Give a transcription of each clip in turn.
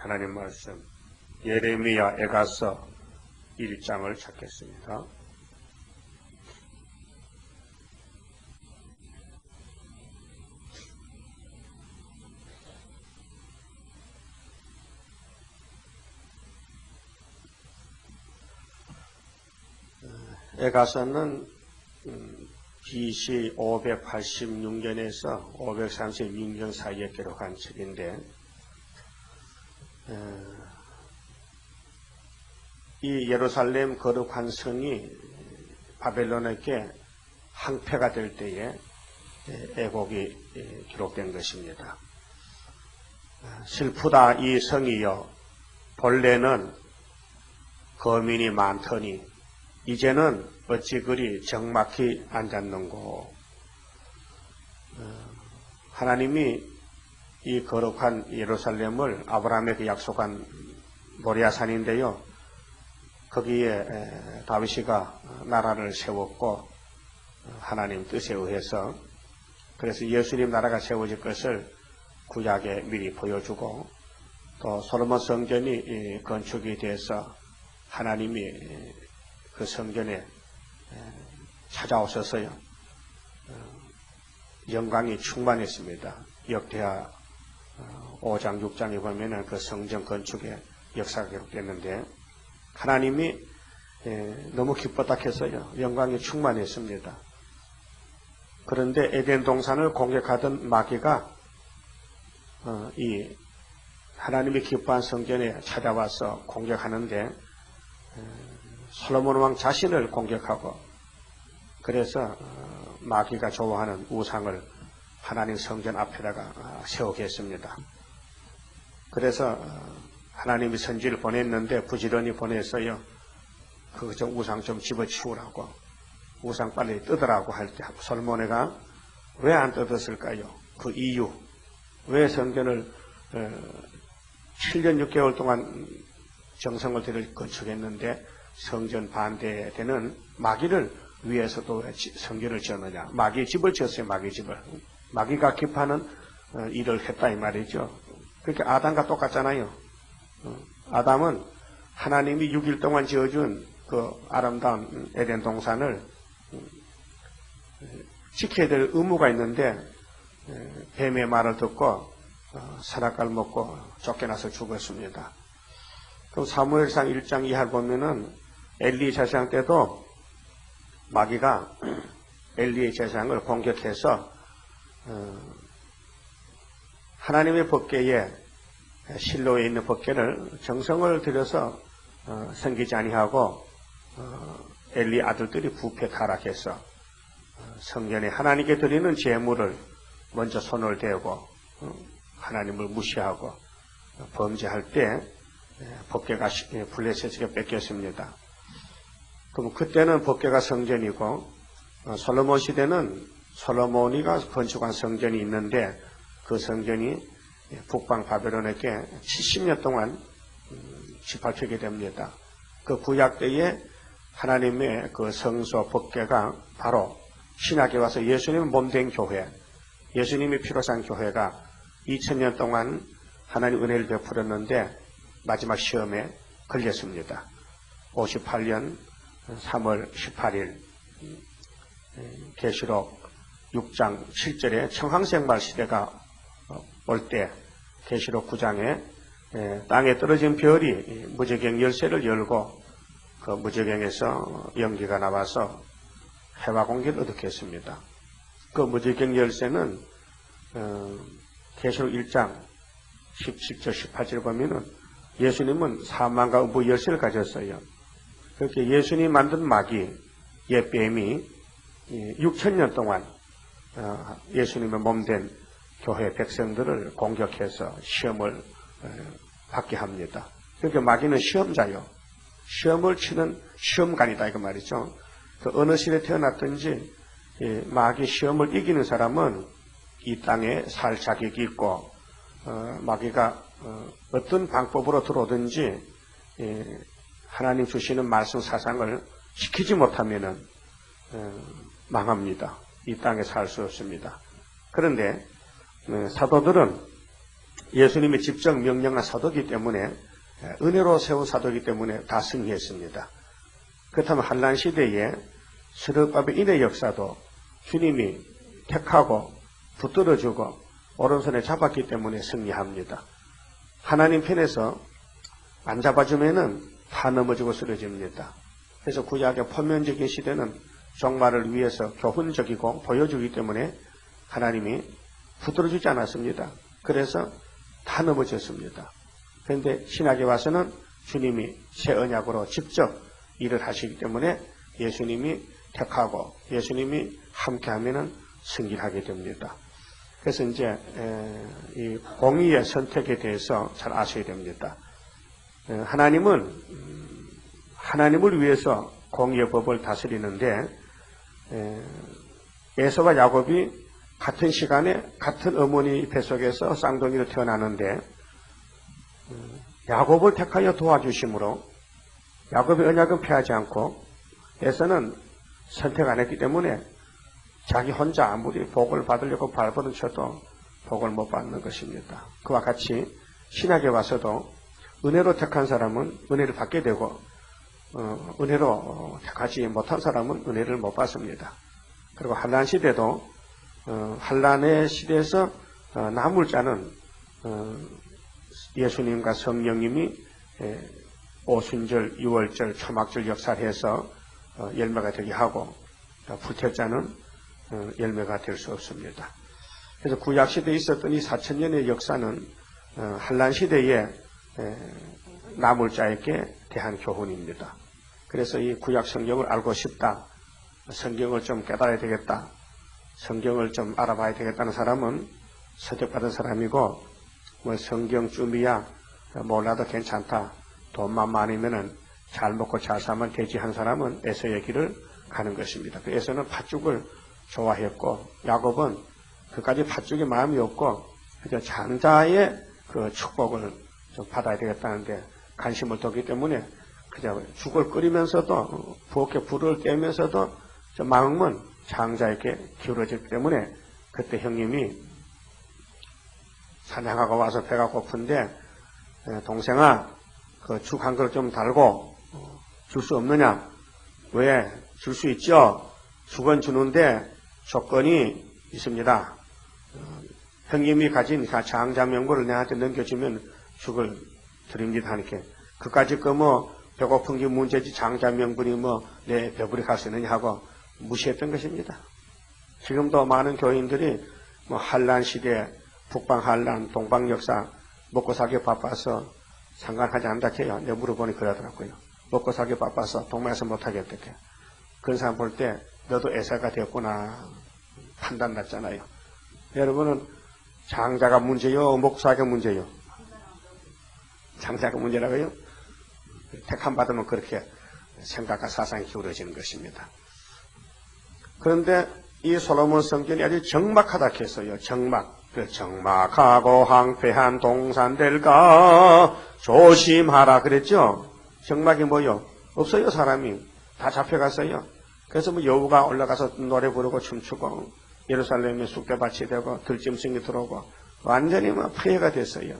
하나님 말씀 예레미야 에가서 1장을 찾겠습니다. 에가서는 BC 586년에서 536년 사이에 기록한 책인데 이 예루살렘 거룩한 성이 바벨론에게 항패가 될 때에 애곡이 기록된 것입니다. 슬프다 이 성이여 본래는 거민이 많더니 이제는 어찌 그리 적막히 앉았는고. 하나님이 이 거룩한 예루살렘을 아브라함에게 약속한 모리아산인데요. 거기에 다윗이가 나라를 세웠고 하나님 뜻에 의해서 그래서 예수님 나라가 세워질 것을 구약에 미리 보여주고 또 솔로몬 성전이 건축이 돼서 하나님이 그 성전에 찾아오셔서요. 영광이 충만했습니다. 역대하 5장 6장에 보면은 그 성전 건축의 역사가 기록됐는데 하나님이 너무 기뻤다 해서요. 영광이 충만했습니다. 그런데 에덴 동산을 공격하던 마귀가 이 하나님이 기뻐한 성전에 찾아와서 공격하는데 솔로몬 왕 자신을 공격하고 그래서 마귀가 좋아하는 우상을 하나님 성전 앞에다가 세우게 했습니다. 그래서 하나님이 선지를 보냈는데 부지런히 보냈어요. 그 우상 좀 집어치우라고 우상 빨리 뜯으라고 할 때 솔로몬이가 왜 안 뜯었을까요? 그 이유 왜 성전을 7년 6개월 동안 정성을 들여 건축했는데 성전 반대되는 마귀를 위해서도 성전을 지었느냐. 마귀 집을 지었어요. 마귀 집을. 마귀가 기뻐하는 일을 했다 이 말이죠. 그렇게 아담과 똑같잖아요. 아담은 하나님이 6일 동안 지어준 그 아름다운 에덴 동산을 지켜야 될 의무가 있는데 뱀의 말을 듣고 선악과를 먹고 쫓겨나서 죽었습니다. 그럼 사무엘상 1장 이하를 보면은 엘리 제사장 때도 마귀가 엘리의 제사장을 공격해서 하나님의 법궤에 실로에 있는 법궤를 정성을 들여서 섬기지 아니하고 엘리 아들들이 부패 타락해서 성전에 하나님께 드리는 제물을 먼저 손을 대고 하나님을 무시하고 범죄할 때 법궤가 블레셋에게 뺏겼습니다. 그럼 그때는 법궤가 성전이고 솔로몬 시대는 솔로몬이가 건축한 성전이 있는데 그 성전이 북방 바벨론에게 70년 동안 짓밟히게 됩니다. 그 구약 때에 하나님의 그 성소 법궤가 바로 신약에 와서 예수님의 몸된 교회, 예수님이 피로 산 교회가 2000년 동안 하나님 은혜를 베풀었는데 마지막 시험에 걸렸습니다. 58년 3월 18일 계시록 6장 7절에 청황생발 시대가 올 때 계시록 9장에 땅에 떨어진 별이 무저경 열쇠를 열고 그 무저경에서 연기가 나와서 해와 공기를 얻었겠습니다. 그 무저경 열쇠는 계시록 1장 17절 18절 보면은 예수님은 사망과 음부 열쇠를 가졌어요. 그렇게 예수님이 만든 마귀 옛뱀이 6,000년 동안 예수님의 몸된 교회 백성들을 공격해서 시험을 받게 합니다. 그러니까 마귀는 시험자요. 시험을 치는 시험관이다 이거 말이죠. 그 어느 시대에 태어났든지 마귀 시험을 이기는 사람은 이 땅에 살 자격이 있고 마귀가 어떤 방법으로 들어오든지 하나님 주시는 말씀 사상을 지키지 못하면은 망합니다. 이 땅에 살 수 없습니다. 그런데 사도들은 예수님이 직접 명령한 사도이기 때문에 은혜로 세운 사도이기 때문에 다 승리했습니다. 그렇다면 한란 시대에 스룹바벨 인의 역사도 주님이 택하고 붙들어주고 오른손에 잡았기 때문에 승리합니다. 하나님 편에서 안 잡아주면은 다 넘어지고 쓰러집니다. 그래서 구약의 포면적인 시대는 종말을 위해서 교훈적이고 보여주기 때문에 하나님이 붙들어주지 않았습니다. 그래서 다 넘어졌습니다. 그런데 신약에 와서는 주님이 새 언약으로 직접 일을 하시기 때문에 예수님이 택하고 예수님이 함께하면은 승리하게 됩니다. 그래서 이제 이 공의의 선택에 대해서 잘 아셔야 됩니다. 하나님은 하나님을 위해서 공의의 법을 다스리는데 에서와 야곱이 같은 시간에 같은 어머니 뱃속에서 쌍둥이로 태어나는데 야곱을 택하여 도와주심으로 야곱의 언약은 피하지 않고 에서는 선택 안 했기 때문에 자기 혼자 아무리 복을 받으려고 발버둥쳐도 복을 못 받는 것입니다. 그와 같이 신약에 와서도 은혜로 택한 사람은 은혜를 받게 되고 은혜로 택하지 못한 사람은 은혜를 못 받습니다. 그리고 한란 시대도 한란의 시대에서 남을 자는 예수님과 성령님이 오순절, 유월절, 초막절 역사를 해서 열매가 되게 하고 불태자는 열매가 될 수 없습니다. 그래서 구약시대에 있었던 이 4000년의 역사는 한란시대에 남을 자에게 대한 교훈입니다. 그래서 이 구약 성경을 알고 싶다, 성경을 좀 깨달아야 되겠다, 성경을 좀 알아봐야 되겠다는 사람은 선택받은 사람이고, 뭐 성경 쯤이야 몰라도 괜찮다, 돈만 많으면은 잘 먹고 잘 살면 되지 한 사람은 에서의 길을 가는 것입니다. 그 에서는 팥죽을 좋아했고 야곱은 그까지 팥죽에 마음이 없고 그저 장자의 그 축복을 좀 받아야 되겠다는데 관심을 뒀기 때문에 그저 죽을 끓이면서도 부엌에 불을 떼면서도 저 마음은 장자에게 기울어졌기 때문에 그때 형님이 사냥하고 와서 배가 고픈데 동생아 그 죽 한 그릇 좀 달고 줄 수 없느냐? 왜? 줄 수 있죠? 죽은 주는데 조건이 있습니다. 형님이 가진 장자 명부를 내한테 넘겨주면 죽을 드립니다 하니까 그까짓 거 뭐 배고픈 게 문제지 장자 명분이 뭐 내 배부리 갈 수 있느냐 하고 무시했던 것입니다. 지금도 많은 교인들이 뭐 한란 시대, 북방 한란, 동방 역사 먹고 살기 바빠서 상관하지 않다 해요. 내가 물어보니 그러더라고요. 먹고 살기 바빠서 동방에서 못하겠다. 그런 사람 볼 때 너도 에사가 되었구나 판단 났잖아요. 여러분은 장자가 문제요, 목사가 문제요? 장자가 문제라고요? 택함 받으면 그렇게 생각과 사상이 기울어지는 것입니다. 그런데 이 솔로몬 성전이 아주 적막하다 했어요. 적막. 적막하고 황폐한 동산들과 조심하라 그랬죠. 적막이 뭐요? 없어요. 사람이 다 잡혀갔어요. 그래서 뭐 여우가 올라가서 노래 부르고 춤추고 예루살렘에 쑥대밭이 되고 들짐승이 들어오고 완전히 뭐 폐해가 됐어요.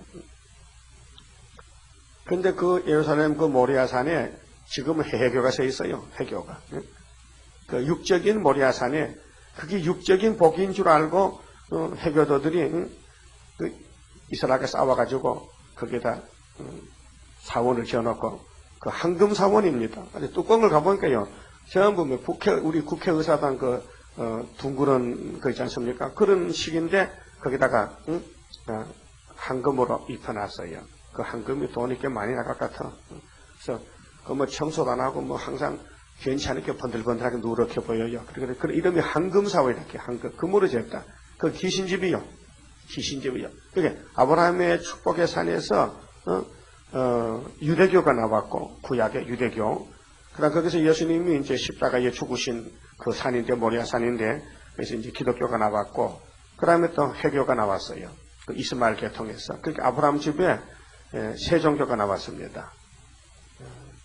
그런데 그 예루살렘 그 모리아산에 지금은 해교가 서 있어요. 해교가. 그 육적인 모리아산에 그게 육적인 복인 줄 알고 해교도들이 그 이스라엘과 싸워가지고 거기에다 사원을 지어놓고 그 황금 사원입니다. 뚜껑을 가보니까요. 전부 뭐 우리 국회의사당 둥그런 거 있지 않습니까? 그런 식인데 거기다가 황금으로 입혀놨어요. 그 황금이 돈이 꽤 많이 나갈 것 같아. 그래서 그 뭐 청소도 안 하고 뭐 항상 괜찮게 번들번들하게 누렇게 보여요. 그래 이름이 황금사원 이렇게 황금 금으로 지었다. 그 귀신집이요. 귀신집이요. 그게 아브라함의 축복의 산에서 유대교가 나왔고 구약의 유대교. 그다음 거기서 예수님이 이제 십자가에 죽으신 그 산인데 모리아산인데 그래서 이제 기독교가 나왔고 그다음에 또 해교가 나왔어요. 그 이스마엘 계통에서. 그러니까 아브라함 집에 세 종교가 나왔습니다.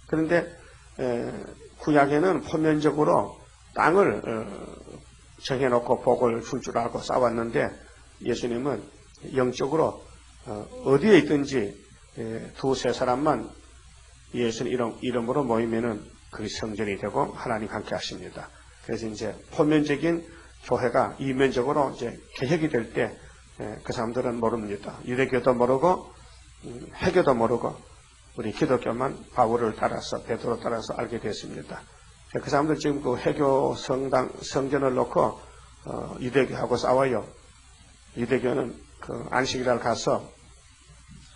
그런데 구약에는 표면적으로 땅을 정해놓고 복을 줄 줄 알고 싸웠는데 예수님은 영적으로 어디에 있든지 두세 사람만 예수님 이름으로 모이면은 그게 성전이 되고 하나님 함께 하십니다. 그래서 이제 표면적인 교회가 이면적으로 이제 개혁이 될 때 그 사람들은 모릅니다. 유대교도 모르고 회교도 모르고 우리 기독교만 바울을 따라서 베드로 따라서 알게 됐습니다. 그 사람들 지금 그 회교 성전을 놓고 유대교하고 싸워요. 유대교는 그 안식일날 가서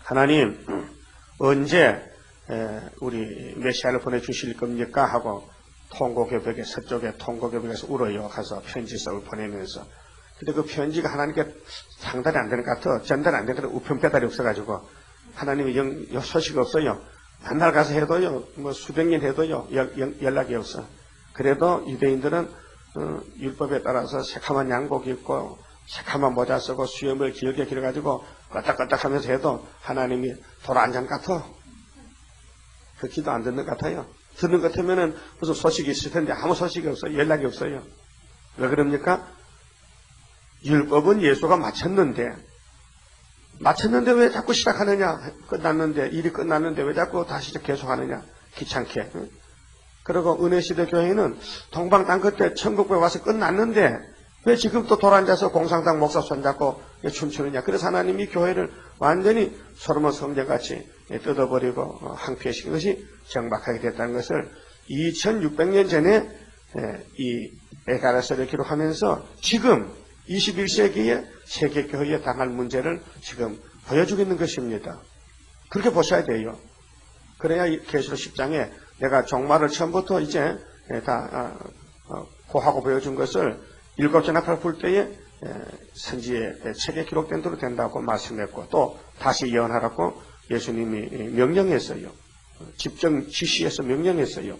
하나님 언제 우리 메시아를 보내주실 겁니까? 하고 통곡의 서쪽에 통곡의 벽에서 울어요. 가서 편지석을 보내면서. 근데 그 편지가 하나님께 상달이 안 되는 것 같아. 전달이 안 되는 것 같아. 우편 배달이 없어가지고 하나님이 소식이 없어요. 한날 가서 해도요. 뭐 수백 년 해도요. 연락이 없어. 그래도 유대인들은 율법에 따라서 새카만 양복 입고 새카만 모자 쓰고 수염을 길게 길어가지고 껐딱껐딱 하면서 해도 하나님이 돌아 앉은 것 같아. 그 기도 안 듣는 것 같아요. 듣는 것 같으면은 무슨 소식이 있을 텐데 아무 소식이 없어요. 연락이 없어요. 왜 그럽니까? 율법은 예수가 마쳤는데 왜 자꾸 시작하느냐? 일이 끝났는데 왜 자꾸 다시 계속하느냐? 귀찮게. 그리고 은혜시대 교회는 동방 땅끝 때 천국에 와서 끝났는데 왜 지금 또 돌아앉아서 공산당 목사 손잡고 춤추느냐? 그래서 하나님이 교회를 완전히 솔로몬 성전같이 뜯어버리고 항폐시킨 것이 정박하게 됐다는 것을 2600년 전에 이 에가라서를 기록하면서 지금 21세기에 세계교회에 당할 문제를 지금 보여주고 있는 것입니다. 그렇게 보셔야 돼요. 그래야 계시록 10장에 내가 종말을 처음부터 이제 다 고하고 보여준 것을 일곱째 나팔 불 때에 선지의 책에 기록된 대로 된다고 말씀했고 또 다시 예언하라고 예수님이 명령했어요. 집정 지시해서 명령했어요.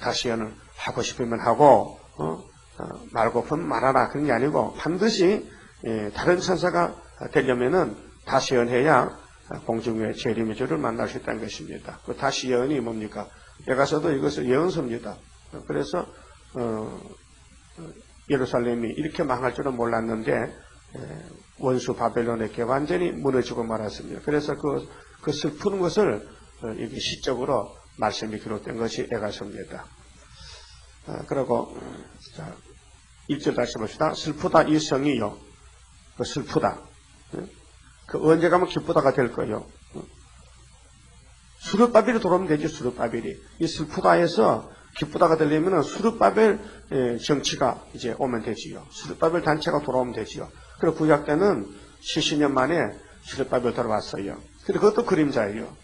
다시 예언을 하고 싶으면 하고 말고픈 말하라 그런 게 아니고 반드시 다른 천사가 되려면은 다시 예언해야 공중의 재림의 주를 만날 수 있다는 것입니다. 그 다시 예언이 뭡니까? 여가서도 이것을 예언서입니다. 그래서 예루살렘이 이렇게 망할 줄은 몰랐는데 원수 바벨론에게 완전히 무너지고 말았습니다. 그래서 그 슬픈 것을 여기 시적으로 말씀이 기록된 것이 에가서입니다. 그리고 1절 다시 봅시다. 슬프다 이 성이요. 그 슬프다. 그 언제 가면 기쁘다가 될 거요. 수르바벨이 돌아오면 되지. 수르바벨이 이 슬프다에서 기쁘다가 되려면 수르바벨 정치가 이제 오면 되지요. 수르바벨 단체가 돌아오면 되지요. 그리고 구약 때는 70년 만에 수르바벨 돌아왔어요. 근데 그것도 그림자예요.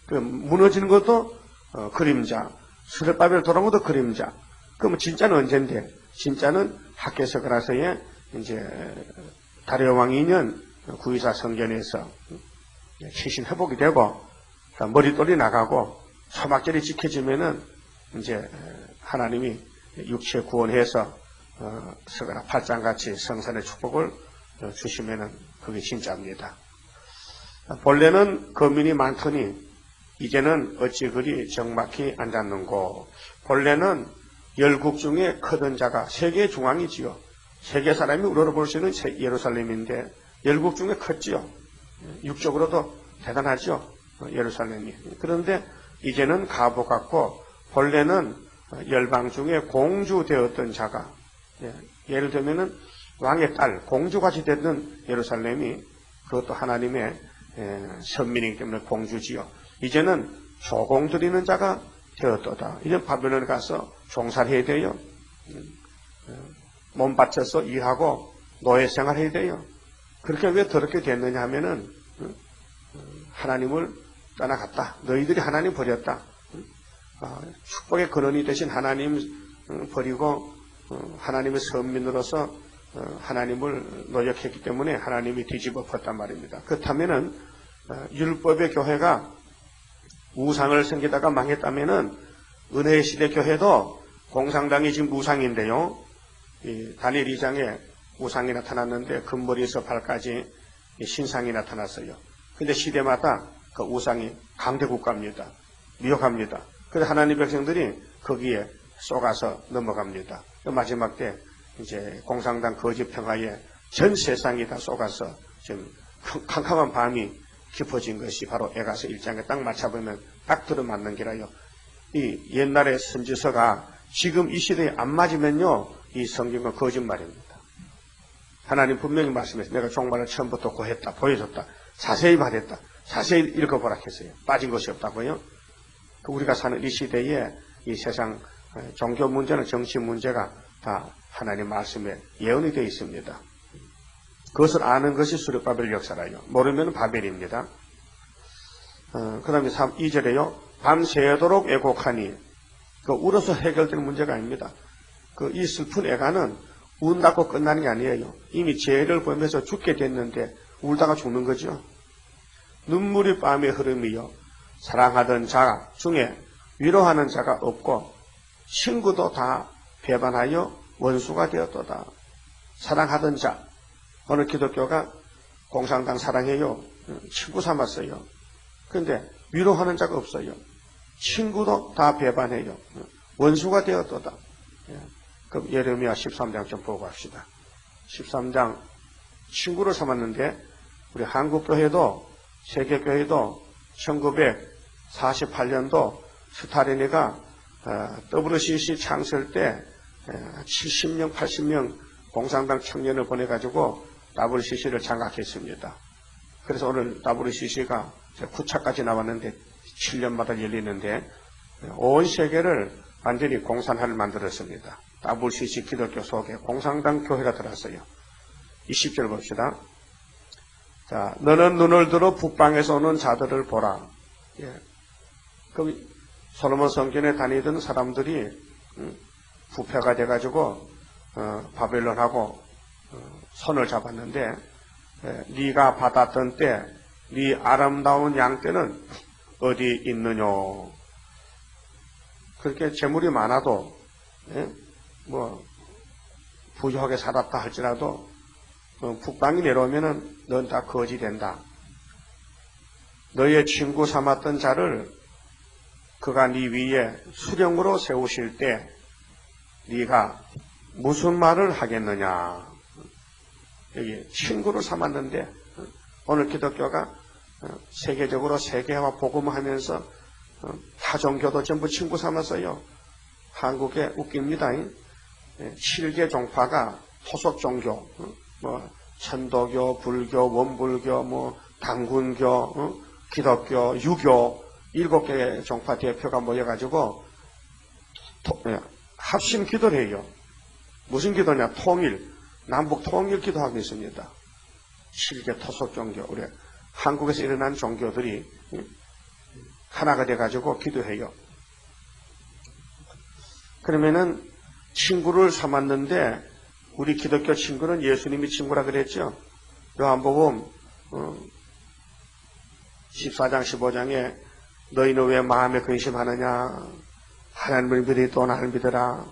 그 무너지는 것도 그림자. 수르바벨 돌아온 것도 그림자. 그럼 진짜는 언젠데? 진짜는 학개서그라서의 이제 다리오 왕 2년 구이사 성전에서 시신 회복이 되고 머리돌이 나가고 소막절이 지켜지면은 이제 하나님이 육체 구원해서 서가라 8장 같이 성산의 축복을 주시면은 그게 진짜입니다. 본래는 거민이 많더니 이제는 어찌 그리 정막히 앉았는고. 본래는 열국 중에 크던 자가 세계 중앙이지요. 세계 사람이 우러러볼 수 있는 예루살렘인데 열국 중에 컸지요. 육적으로도 대단하죠. 예루살렘이. 그런데 이제는 가보 같고 본래는 열방 중에 공주 되었던 자가 예를 들면은 왕의 딸 공주같이 됐던 예루살렘이 그것도 하나님의 선민이기 때문에 공주지요. 이제는 조공 드리는 자가 되었도다. 이제 바벨론에 가서 종사를 해야 돼요. 몸 바쳐서 일하고 노예 생활해야 돼요. 그렇게 왜 더럽게 됐느냐 하면은 하나님을 떠나갔다. 너희들이 하나님 버렸다. 축복의 근원이 되신 하나님 버리고 하나님의 선민으로서 하나님을 노역했기 때문에 하나님이 뒤집어 엎었단 말입니다. 그렇다면은 율법의 교회가 우상을 섬기다가 망했다면은 은혜의 시대 교회도 공산당이 지금 우상인데요. 이 다니엘 2장에 우상이 나타났는데 금머리에서 발까지 신상이 나타났어요. 근데 시대마다 그 우상이 강대 국가입니다. 미혹합니다. 그래서 하나님 백성들이 거기에 쏘가서 넘어갑니다. 마지막 때 이제 공산당 거짓 평화에 전 세상이 다 쏘가서 지금 캄캄한 밤이 깊어진 것이 바로 에가서 1장에 딱 맞춰보면 딱 들어맞는 게라요. 이 옛날의 선지서가 지금 이 시대에 안 맞으면요, 이 성경은 거짓말입니다. 하나님 분명히 말씀했어요. 내가 종말을 처음부터 고했다, 보여줬다, 자세히 말했다, 자세히 읽어보라 했어요. 빠진 것이 없다고요. 우리가 사는 이 시대에 이 세상 종교 문제는 정치 문제가 다 하나님 말씀에 예언이 되어 있습니다. 그것을 아는 것이 수르바벨 역사라요. 모르면 바벨입니다. 그 다음에 2절에요. 밤새도록 애곡하니, 울어서 해결되는 문제가 아닙니다. 이 슬픈 애가는 운다고 끝나는 게 아니에요. 이미 죄를 보면서 죽게 됐는데 울다가 죽는 거죠. 눈물이 밤에 흐름이요. 사랑하던 자 중에 위로하는 자가 없고 친구도 다 배반하여 원수가 되었도다. 사랑하던 자, 어느 기독교가 공산당 사랑해요. 친구 삼았어요. 그런데 위로하는 자가 없어요. 친구도 다 배반해요. 원수가 되었도다. 그럼 예레미야 13장 좀 보고 합시다. 13장 친구를 삼았는데 우리 한국교회도 세계교회도 1948년도 스타린이가 WCC 창설 때 70명, 80명 공산당 청년을 보내가지고 WCC를 장악했습니다. 그래서 오늘 WCC가 9차까지 나왔는데 7년마다 열리는데 온 세계를 완전히 공산화를 만들었습니다. WCC 기독교 속에 공산당 교회가 들어왔어요. 20절 봅시다. 자, 너는 눈을 들어 북방에서 오는 자들을 보라. 솔로몬 성전에 다니던 사람들이 부패가 돼가지고 바벨론하고 손을 잡았는데 네가 받았던 때 네 아름다운 양 떼는 어디 있느냐. 그렇게 재물이 많아도 부유하게 살았다 할지라도 북방이 내려오면은 넌 다 거지 된다. 너의 친구 삼았던 자를 그가 네 위에 수령으로 세우실 때 네가 무슨 말을 하겠느냐. 여기 친구를 삼았는데 오늘 기독교가 세계적으로 세계화 복음하면서 타 종교도 전부 친구 삼았어요. 한국에 웃깁니다. 7개 종파가 토속 종교, 천도교, 불교, 원불교, 당군교, 기독교, 유교 7개 종파 대표가 모여가지고 합심 기도를 해요. 무슨 기도냐? 통일, 남북 통일 기도하고 있습니다. 7개 토속 종교, 우리 한국에서 일어난 종교들이 하나가 돼가지고 기도해요. 그러면은 친구를 삼았는데 우리 기독교 친구는 예수님이 친구라 그랬죠. 요한복음 14장 15장에 너희는 왜 마음에 근심하느냐. 하나님을 믿으니 또 나를 믿으라.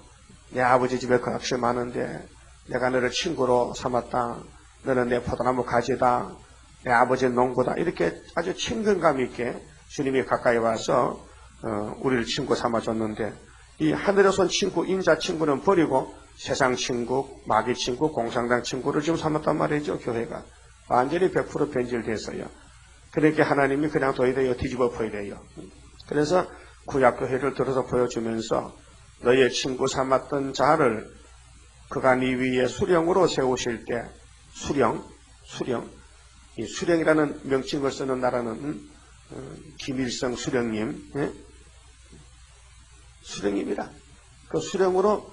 내 아버지 집에 거학이 많은데 내가 너를 친구로 삼았다. 너는 내 포도나무 가지다. 내 아버지는 농부다. 이렇게 아주 친근감 있게 주님이 가까이 와서 우리를 친구 삼아줬는데 이 하늘에서 온 친구, 인자 친구는 버리고 세상 친구, 마귀 친구, 공산당 친구를 지금 삼았단 말이죠. 교회가 완전히 100% 변질됐어요. 그러니까 하나님이 그냥 둬야 뒤집어 버려야 돼요. 그래서 구약교회를 들어서 보여주면서 너의 친구 삼았던 자를 그가 네 위에 수령으로 세우실 때 수령 이 수령이라는 명칭을 쓰는 나라는 김일성 수령님 수령입니다. 그 수령으로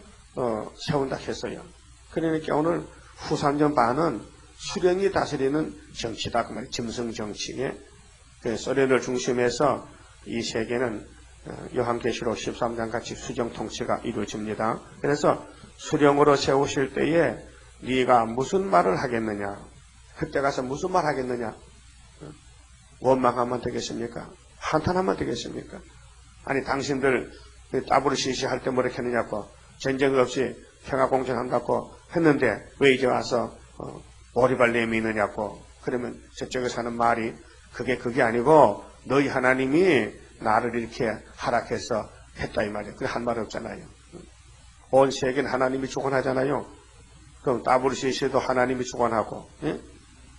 세운다 했어요. 그러니까 오늘 후삼전 반은 수령이 다스리는 정치다 그 말이에요. 짐승 정치에 소련을 중심해서 이 세계는 요한계시록 13장 같이 수정 통치가 이루어집니다. 그래서 수령으로 세우실 때에 네가 무슨 말을 하겠느냐. 그때 가서 무슨 말 하겠느냐. 원망하면 되겠습니까? 한탄하면 되겠습니까? 아니 당신들 WCC 할 때 뭐라 했느냐고 전쟁 없이 평화공존한다고 했는데 왜 이제 와서 오리발 내미느냐고. 그러면 저쪽에서 하는 말이 그게 아니고 너희 하나님이 나를 이렇게 하락해서 했다 이 말이에요. 그게 한 말 없잖아요. 온 세계는 하나님이 주관하잖아요. 그럼 WCC도 하나님이 주관하고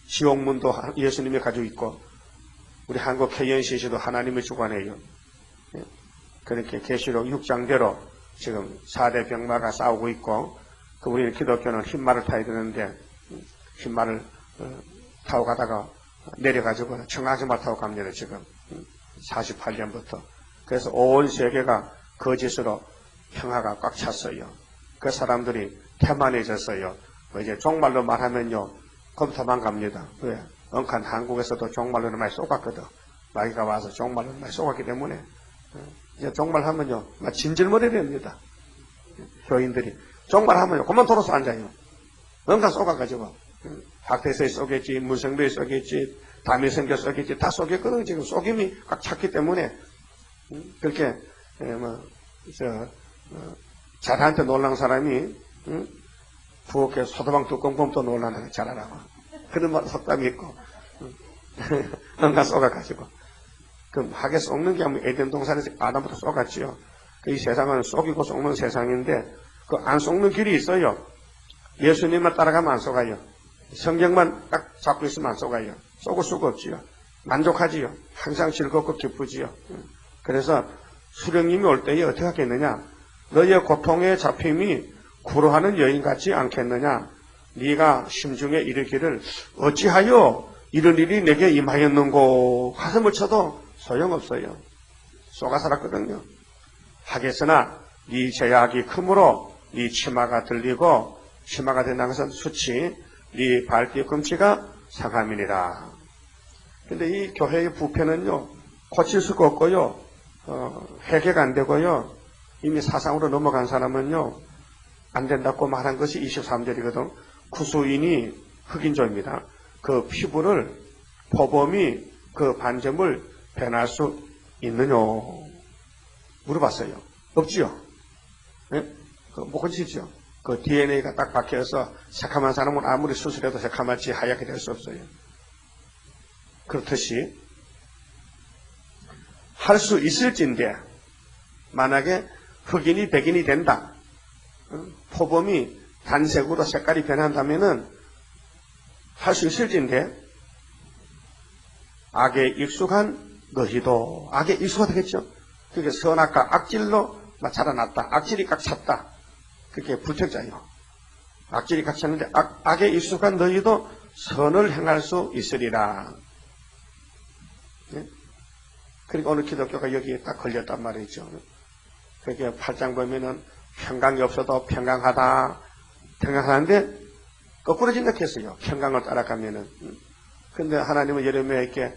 지옥문도 예수님이 가지고 있고 우리 한국 KNCC도 하나님의 주관이에요. 그렇게 계시록 6장대로 지금 4대 병마가 싸우고 있고 우리 기독교는 흰말을 타야 되는데 흰말을 타고 가다가 내려가지고 청아지말 타고 갑니다. 지금 48년부터. 그래서 온 세계가 거짓으로 평화가 꽉 찼어요. 그 사람들이 태만해졌어요. 이제 종말로 말하면요 그럼 도망갑니다. 왜? 언칸 한국에서도 종말로 많이 쏘갔거든. 마귀가 와서 종말로 많이 쏘갔기 때문에 이제 종말하면요 진질머리 됩니다. 교인들이 종말하면요 그만 돌아서 앉아요. 언칸 쏘가가지고 박태서에 쏘겠지, 문성배에 쏘겠지, 다미성교 쏘겠지, 다 쏘겠거든. 지금 쏘김이 꽉 찼기 때문에 그렇게 자라한테 놀란 사람이 부엌에 소도망 뚜껑 봄도 놀라는 게 잘하라고 그런 말 속담이 있고 언간 쏘가가지고 그럼 하게 쏘는 게 하면 에덴 동산에서 아담부터 쏘갔지요. 이 세상은 쏘기고 쏘는 세상인데 그 안 쏘는 길이 있어요. 예수님만 따라가면 안 쏘가요. 성경만 딱 잡고 있으면 안 쏘가요. 쏘고 수가 없지요. 만족하지요. 항상 즐겁고 기쁘지요. 그래서 수령님이 올 때에 어떻게 하겠느냐. 너의 고통의 잡힘이 구로하는 여인 같지 않겠느냐. 네가 심중에 이르기를 어찌하여 이런 일이 내게 임하였는고 가슴을 쳐도 소용없어요. 쏘가 살았거든요. 하겠으나 네 죄악이 크므로 네 치마가 들리고 치마가 된다는 것은 수치 네 발뒤꿈치가 상함이니라. 근데 이 교회의 부패는요 고칠 수가 없고요 해결가 안 되고요 이미 사상으로 넘어간 사람은요 안 된다고 말한 것이 23절이거든. 구수인이 흑인조입니다. 그 피부를 포범이 그 반점을 변할 수 있느냐 물어봤어요. 없지요. 네? 못 고치죠. 그 DNA가 딱 박혀서 새카만 사람은 아무리 수술해도 새카맣지 하얗게 될 수 없어요. 그렇듯이 할 수 있을진데 만약에 흑인이 백인이 된다. 포범이 단색으로 색깔이 변한다면은 할 수 있을진데 악에 익숙한 너희도 악에 익숙하겠죠. 그게 선악과 악질로 자라났다. 악질이 꽉 찼다. 그게 불택자예요. 악질이 꽉 찼는데 악에 익숙한 너희도 선을 행할 수 있으리라. 네? 그러니까 오늘 기독교가 여기에 딱 걸렸단 말이죠. 그게 8장 보면은 평강이 없어도 평강하다. 평강하는데 거꾸로 생각했어요. 평강을 따라가면은. 근데 하나님은 예레미야에게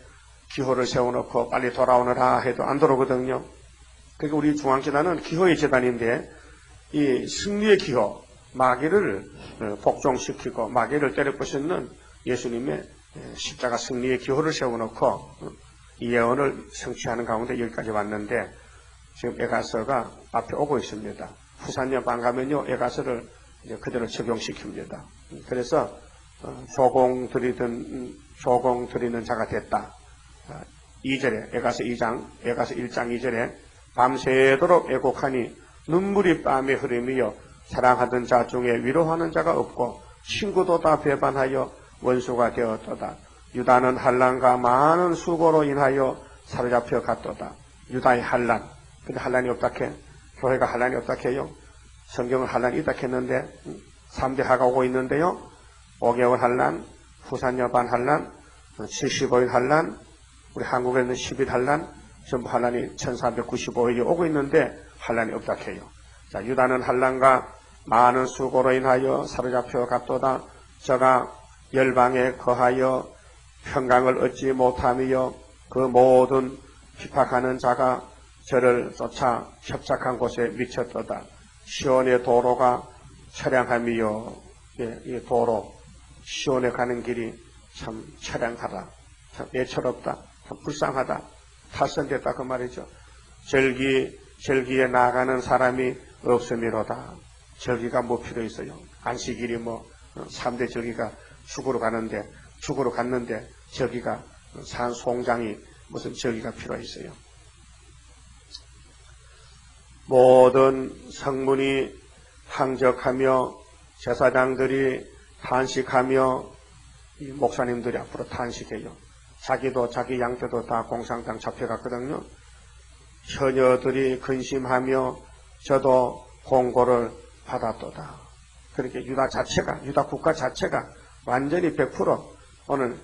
기호를 세워놓고 빨리 돌아오너라 해도 안 돌아오거든요. 그러니까 우리 중앙재단은 기호의 재단인데 이 승리의 기호, 마귀를 복종시키고 마귀를 때려부수는 예수님의 십자가 승리의 기호를 세워놓고 이 예언을 성취하는 가운데 여기까지 왔는데 지금 에가서가 앞에 오고 있습니다. 후산여방 가면요 에가서를 이제 그대로 적용시킵니다. 그래서 조공 드리는 자가 됐다. 2절에 에가서 2장, 에가서 1장 2절에 밤새도록 애곡하니 눈물이 뺨에 흐름이여 사랑하던 자 중에 위로하는 자가 없고 친구도 다 배반하여 원수가 되었도다. 유다는 환난과 많은 수고로 인하여 사로잡혀 갔도다. 유다의 환난. 근데 환난이 없다 해. 교회가 환난이 없다 해요. 성경은 환난이 있다 했는데 3대 하가 오고 있는데요. 5개월 환난, 후산여반 환난, 75일 환난, 우리 한국에는 10일 환난, 전부 환난이 1495일이 오고 있는데 환난이 없다 해요. 자, 유다는 환난과 많은 수고로 인하여 사로잡혀 갔도다. 저가 열방에 거하여 평강을 얻지 못하며 그 모든 핍박하는 자가 저를 쫓아 협착한 곳에 미쳤도다. 시온의 도로가 처량함이요. 이 도로, 시온에 가는 길이 참 처량하다. 참 애처롭다. 참 불쌍하다. 탈선됐다 그 말이죠. 절기에 나가는 사람이 없음이로다. 절기가 뭐 필요 있어요. 안식일이 3대 절기가 죽으러 갔는데 절기가 산 송장이 무슨 절기가 필요 있어요. 모든 성문이 항적하며 제사장들이 탄식하며 이 목사님들이 앞으로 탄식해요. 자기도 자기 양떼도 다 공산당 잡혀갔거든요. 처녀들이 근심하며 저도 공고를 받았도다. 그렇게 유다 국가 자체가 완전히 100% 오늘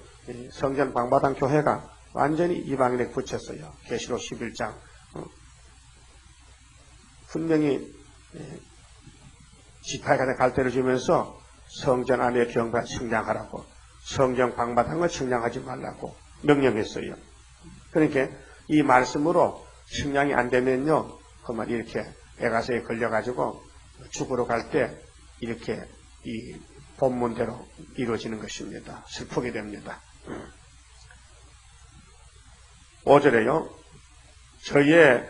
성전 방바당 교회가 완전히 이방인에 붙였어요. 계시록 11장. 분명히 지파에 갈대를 주면서 성전 안에 경배 측량하라고, 성전 방바당을 측량하지 말라고 명령했어요. 그러니까 이 말씀으로 측량이 안 되면요, 그만 이렇게 애가서에 걸려가지고 죽으러 갈 때 이렇게 이 본문대로 이루어지는 것입니다. 슬프게 됩니다. 5절에요. 저의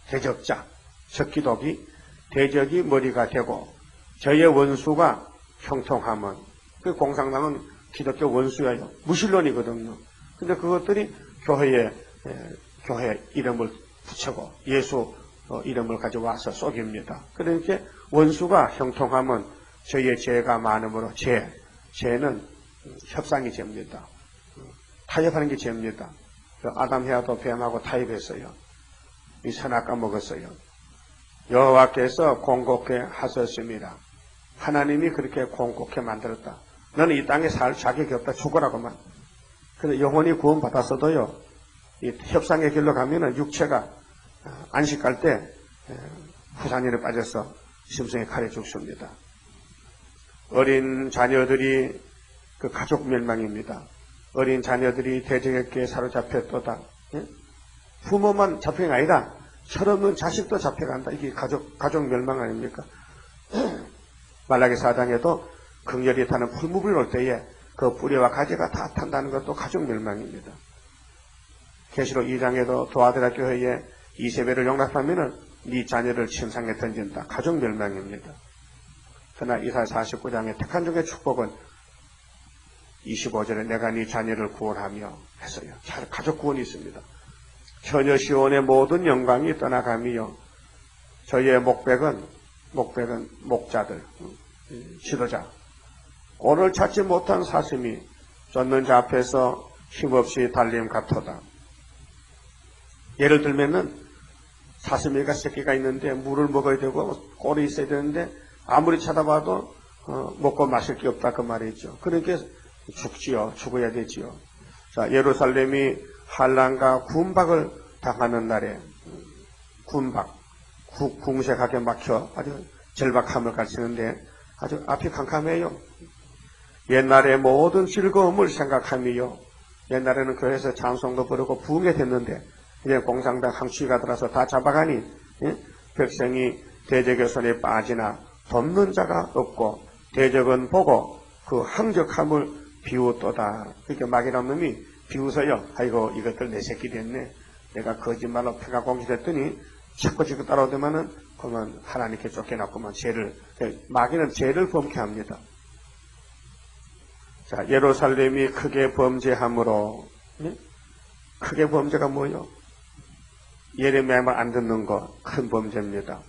대적자, 적기독이 대적이 머리가 되고 저의 원수가 형통하면, 그 공산당은 기독교 원수예요. 무신론이거든요. 근데 그것들이 교회 이름을 붙이고 예수 이름을 가져와서 속입니다. 그러니까 원수가 형통하면 저의 죄가 많으므로 죄는 협상이 죄입니다. 타협하는 게 죄입니다. 아담 헤아도 뱀하고 타협했어요. 이 선악과 먹었어요. 여호와께서 공곡해 하셨습니다. 하나님이 그렇게 공곡해 만들었다. 너는 이 땅에 살 자격이 없다. 죽으라고만. 근데 영혼이 구원받았어도요, 이 협상의 길로 가면은 육체가 안식할 때 후산일에 빠져서 심성의 칼에 죽습니다. 어린 자녀들이 그 가족 멸망입니다. 어린 자녀들이 대적에게 사로잡혔도다. 부모만 잡힌 게 아니라 철없는 자식도 잡혀간다. 이게 가족 멸망 아닙니까? 말라기 4장에도 극렬히 타는 풀무불이 올 때에 그 뿌리와 가지가 다 탄다는 것도 가족 멸망입니다. 계시록 2장에도 도아드라 교회에 이세벨을 용납하면은 네 자녀를 침상에 던진다. 가족 멸망입니다. 그러나 이사야 49장의 택한 중의 축복은 25절에 내가 네 자녀를 구원하며 했어요. 가족 구원이 있습니다. 처녀 시온의 모든 영광이 떠나가며 저희의 목백은 목자들, 지도자, 오늘 찾지 못한 사슴이 쫓는 자 앞에서 힘없이 달림 같도다. 예를 들면은 사슴이가 새끼가 있는데 물을 먹어야 되고 꼴이 있어야 되는데 아무리 찾아봐도 먹고 마실 게 없다 그 말이죠. 그러니까 죽어야 되지요. 자, 예루살렘이 환난과 군박을 당하는 날에 궁색하게 막혀 아주 절박함을 가르치는데 아주 앞이 캄캄해요. 옛날의 모든 즐거움을 생각하며, 옛날에는 교회에서 찬송도 부르고 부흥이 됐는데 이제 공산당 항치가 들어서 다 잡아가니 백성이 대적의 손에 빠지나 돕는 자가 없고 대적은 보고 그 항적함을 비웃도다. 그러니까 마귀란 놈이 비웃어요. 아이고 이것들 내 새끼 됐네. 내가 거짓말로 패가 공개됐더니 자꾸 지금 따라오더만은 그러면 하나님께 쫓겨났구만. 마귀는 죄를 범케 합니다. 자, 예루살렘이 크게 범죄함으로, 크게 범죄가 뭐요? 예레미야만 안 듣는 거 큰 범죄입니다.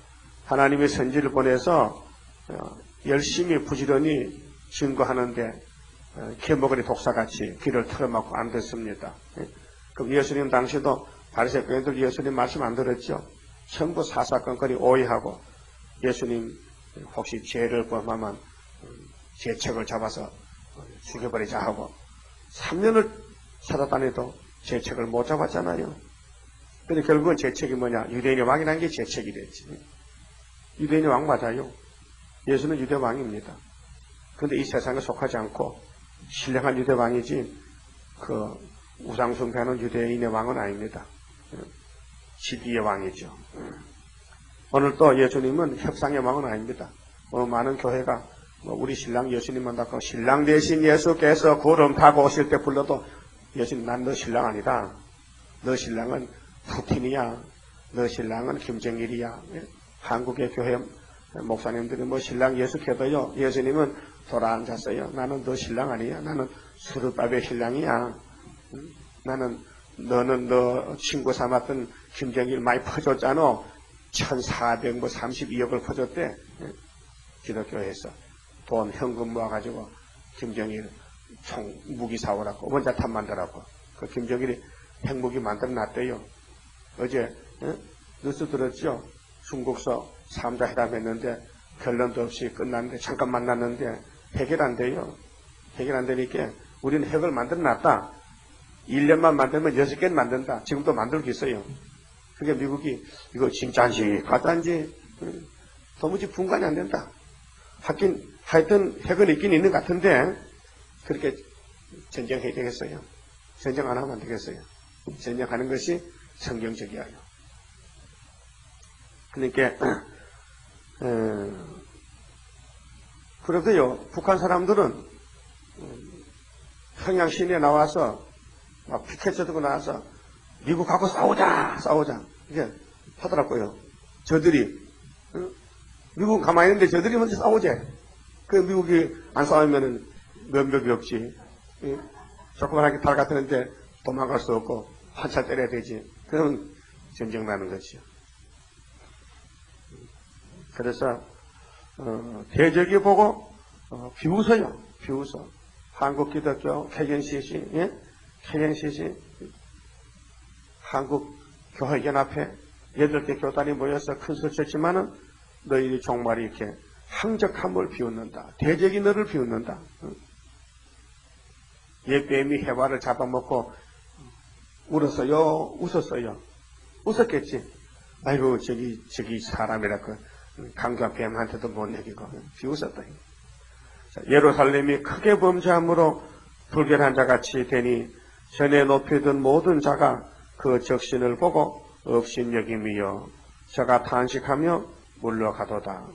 하나님의 선지를 보내서 열심히 부지런히 증거하는데 개먹으리 독사같이 귀를 틀어막고 안 듣습니다. 그럼 예수님 당시도 바리새교인들 예수님 말씀 안 들었죠? 전부 사사건건이 오해하고 예수님 혹시 죄를 범하면 죄책을 잡아서 죽여버리자 하고 3년을 찾아다녀도 죄책을 못 잡았잖아요. 근데 결국은 죄책이 뭐냐? 유대인의 왕이라는 게 죄책이 됐지. 유대인의 왕 맞아요. 예수는 유대 왕입니다. 그런데 이 세상에 속하지 않고 신령한 유대 왕이지 그 우상숭배하는 유대인의 왕은 아닙니다. 지기의 왕이죠. 오늘 또 예수님은 협상의 왕은 아닙니다. 많은 교회가 우리 신랑 예수님만 닦고 신랑 대신 예수께서 구름 타고 오실 때 불러도 예수님 난 너 신랑 아니다. 너 신랑은 푸틴이야. 너 신랑은 김정일이야. 한국의 교회 목사님들이 뭐 신랑 예수 켜도요. 예수님은 돌아앉았어요. 나는 너 신랑 아니야. 나는 수르밥의 신랑이야. 너는 너 친구 삼았던 김정일 많이 퍼줬잖아. 1432억을 퍼줬대. 기독교에서. 돈 현금 모아가지고 김정일 무기 사오라고 원자탄 만들라고 그 김정일이 핵무기 만들어 놨대요. 어제 뉴스 들었죠? 중국서 3자 회담했는데 결론도 없이 끝났는데 잠깐 만났는데 해결 안 돼요. 해결 안 되니까 우리는 핵을 만들어 놨다. 1년만 만들면 6개는 만든다. 지금도 만들고 있어요. 그게 미국이 이거 진짜인지 가짜인지 도무지 분간이 안 된다. 하여튼 핵은 있긴 있는 것 같은데 그렇게 전쟁해야 되겠어요. 전쟁 안 하면 안 되겠어요. 전쟁하는 것이 성경적이에요. 그러니까 그래도요 북한 사람들은 평양 시내에 나와서 막 피켓 들고 나와서 미국하고 싸우자 이게 하더라고요. 저들이 미국은 가만히 있는데 저들이 먼저 싸우재. 그 미국이 안 싸우면은 면벽이 없지. 조그만하게 달 같았는데 도망갈 수 없고 한참 때려야 되지. 그러면 전쟁 나는 거죠. 그래서 대적이 보고 비웃어요. 비웃어. 한국기독교 개경CC, 개경CC 한국교회연합회 8개 교단이 모여서 큰 소리 쳤지만은 너희들이 정말 이렇게 항적함을 비웃는다. 대적이 너를 비웃는다. 뱀이 해와를 잡아먹고 울었어요? 웃었어요? 웃었겠지. 아이고 저기 사람이라 그 강교한 뱀한테도 못 내기고 비웃었다. 예루살렘이 크게 범죄함으로 불결한 자같이 되니 전에 높이던 모든 자가 그 적신을 보고 업신여김이여 저가 탄식하며 물러가도다.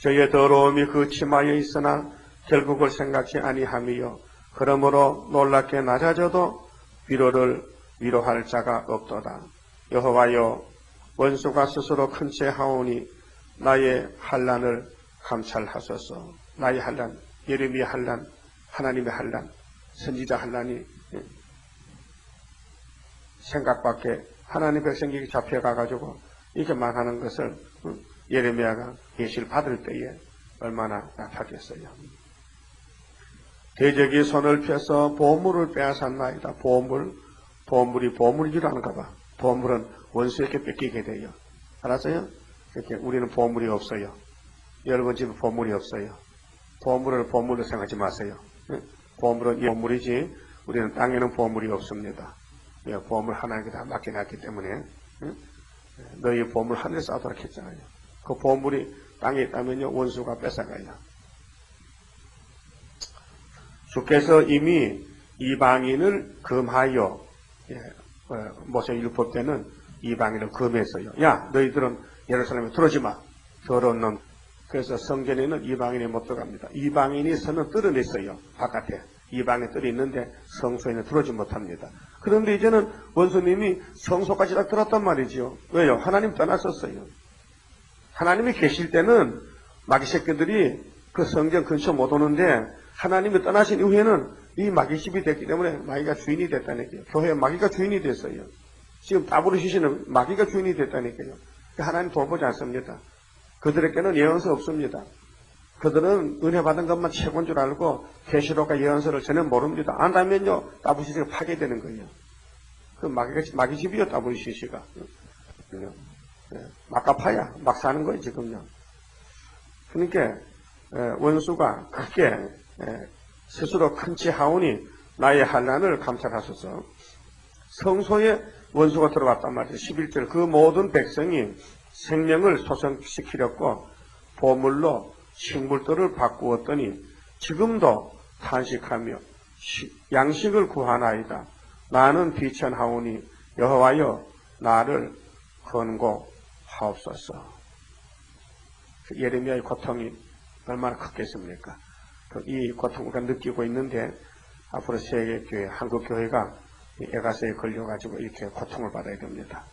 저의 더러움이 그 치마에 있으나 결국을 생각지 아니함이여 그러므로 놀랍게 낮아져도 위로를 위로할 자가 없도다. 여호와여 원수가 스스로 큰 채 하오니 나의 환난을 감찰하소서. 나의 환난, 예레미야 환난, 하나님의 환난, 선지자 환난이 생각밖에 하나님 백성에게 잡혀가가지고 이렇게 말하는 것을 예레미야가 계시를 받을 때에 얼마나 아팠겠어요. 대적이 손을 펴서 보물을 빼앗았나이다. 보물이 보물이라 하는가 봐. 보물은 원수에게 뺏기게 돼요. 알았어요? 이렇게 우리는 보물이 없어요. 여러분 집에 보물이 없어요. 보물을 보물로 생각하지 마세요. 보물은 보물이지 우리는 땅에는 보물이 없습니다. 보물 하나님께 다 맡겨놨기 때문에 너희 보물 하늘에서 쏴도록 했잖아요. 그 보물이 땅에 있다면요 원수가 뺏어가요. 주께서 이미 이방인을 금하여 모세율법 때는 이방인을 금했어요. 야 너희들은 예루살렘에 들어오지 마. 더러운 놈. 그래서 성전에는 이방인이 못 들어갑니다. 이방인이 서는 뜰은 있어요. 바깥에. 이방의 뜰이 있는데 성소에는 들어오지 못합니다. 그런데 이제는 원수님이 성소까지 다 들었단 말이죠. 왜요? 하나님 떠났었어요. 하나님이 계실 때는 마귀 새끼들이 그 성전 근처 못 오는데 하나님이 떠나신 이후에는 이 마귀집이 됐기 때문에 마귀가 주인이 됐다니까요. 교회에 마귀가 주인이 됐어요. 지금 다부르시시는 마귀가 주인이 됐다니까요. 하나님 돌보지 않습니다. 그들에게는 예언서 없습니다. 그들은 은혜 받은 것만 최고인 줄 알고 계시록과 예언서를 전혀 모릅니다. 안다면요 다부르시시가 파괴되는 거예요. 그 마귀집이요 다부르시시가. 막가파야 막 사는 거예요 지금요. 그러니까 원수가 크게 스스로 큰 치 하오니 나의 환난을 감찰하소서. 성소에 원수가 들어왔단 말이에요. 11절 그 모든 백성이 생명을 소생시키렸고 보물로 식물들을 바꾸었더니 지금도 탄식하며 양식을 구하나이다. 나는 비천하오니 여호와여 나를 권고하옵소서. 예레미야의 고통이 얼마나 컸겠습니까? 이 고통을 우리가 느끼고 있는데 앞으로 세계교회, 한국교회가 에가서에 걸려가지고 이렇게 고통을 받아야 됩니다.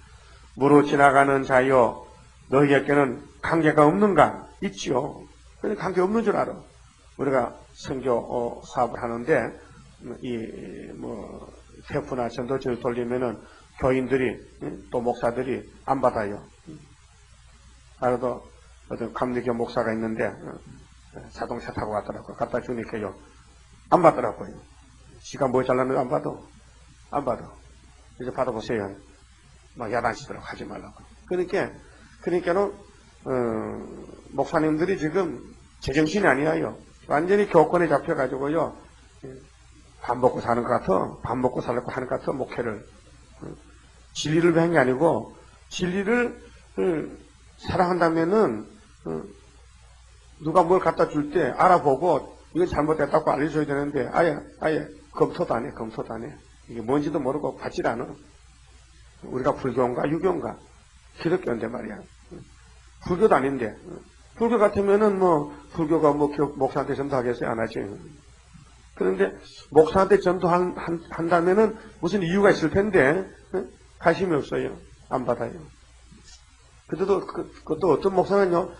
무로 지나가는 자여 너희에게는 관계가 없는가? 있지요. 그런데 관계 없는 줄 알아. 우리가 선교 사업을 하는데 테프나 전도지를 돌리면은 교인들이 또 목사들이 안 받아요. 알아도 어떤 감리교 목사가 있는데 자동차 타고 갔더라고요. 갖다 주니까요. 안 받더라고요. 지가 뭐 잘랐는지 안 받아. 이제 받아보세요. 막 야단치도록 하지 말라고. 그러니까는, 목사님들이 지금 제정신이 아니에요. 완전히 교권에 잡혀가지고요. 밥 먹고 사는 것 같아. 밥 먹고 살려고 하는 것 같아. 목회를. 진리를 배운 게 아니고, 진리를 사랑한다면은, 누가 뭘 갖다 줄 때 알아보고, 이건 잘못됐다고 알려줘야 되는데, 아예 검토도 안 해. 이게 뭔지도 모르고 받질 않아. 우리가 불교인가 유교인가 기독교인데 말이야. 불교도 아닌데. 불교 같으면은 불교가 목사한테 전도하겠어요? 안 하지. 그런데 목사한테 전도한다면은 무슨 이유가 있을 텐데 관심이 없어요. 안 받아요. 그때도 그것도 어떤 목사는요.